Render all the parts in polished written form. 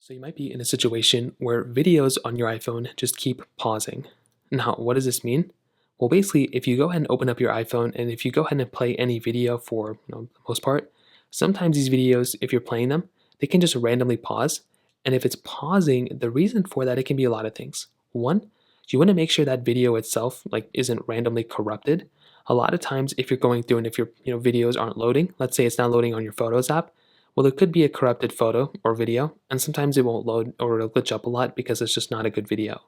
So you might be in a situation where videos on your iPhone just keep pausing. Now, what does this mean? Well, basically, if you go ahead and open up your iPhone and if you go ahead and play any video for the most part, sometimes these videos, if you're playing them, they can just randomly pause. And if it's pausing, the reason for that, it can be a lot of things. One, you want to make sure that video itself isn't randomly corrupted. A lot of times if you're going through and if your videos aren't loading, let's say it's not loading on your Photos app, well, it could be a corrupted photo or video, and sometimes it won't load or it'll glitch up a lot because it's just not a good video.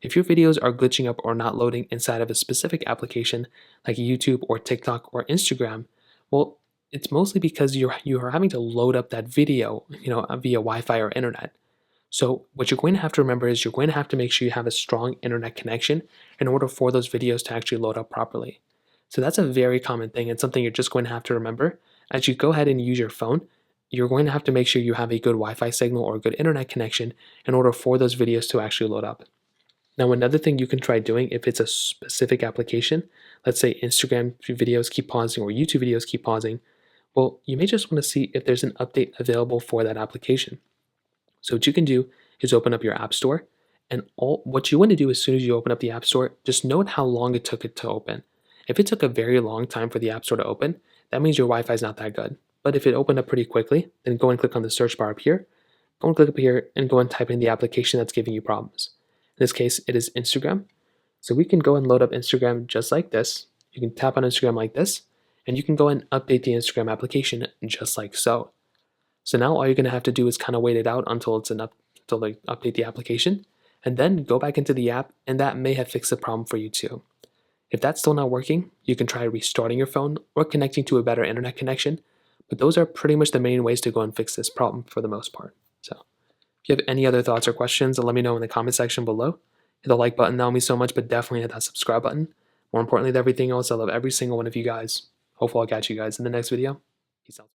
If your videos are glitching up or not loading inside of a specific application like YouTube or TikTok or Instagram, well, it's mostly because you are having to load up that video, via Wi-Fi or internet. So what you're going to have to remember is you're going to have to make sure you have a strong internet connection in order for those videos to actually load up properly. So that's a very common thing and something you're just going to have to remember as you go ahead and use your phone. You're going to have to make sure you have a good Wi-Fi signal or a good internet connection in order for those videos to actually load up. Now, another thing you can try doing if it's a specific application, let's say Instagram videos keep pausing or YouTube videos keep pausing, well, you may just want to see if there's an update available for that application. So what you can do is open up your App Store, and what you want to do as soon as you open up the App Store, just note how long it took it to open. If it took a very long time for the App Store to open, that means your Wi-Fi is not that good. But if it opened up pretty quickly, then go and click on the search bar up here, go and click up here and go and type in the application that's giving you problems. In this case, it is Instagram. So we can go and load up Instagram just like this. You can tap on Instagram like this, and you can go and update the Instagram application just like so. So now all you're going to have to do is kind of wait it out until until they update the application, and then go back into the app, and that may have fixed the problem for you too. If that's still not working, you can try restarting your phone or connecting to a better internet connection, but those are pretty much the main ways to go and fix this problem for the most part. So if you have any other thoughts or questions, let me know in the comment section below. Hit the like button, that would mean so much, but definitely hit that subscribe button. More importantly than everything else, I love every single one of you guys. Hopefully I'll catch you guys in the next video. Peace out.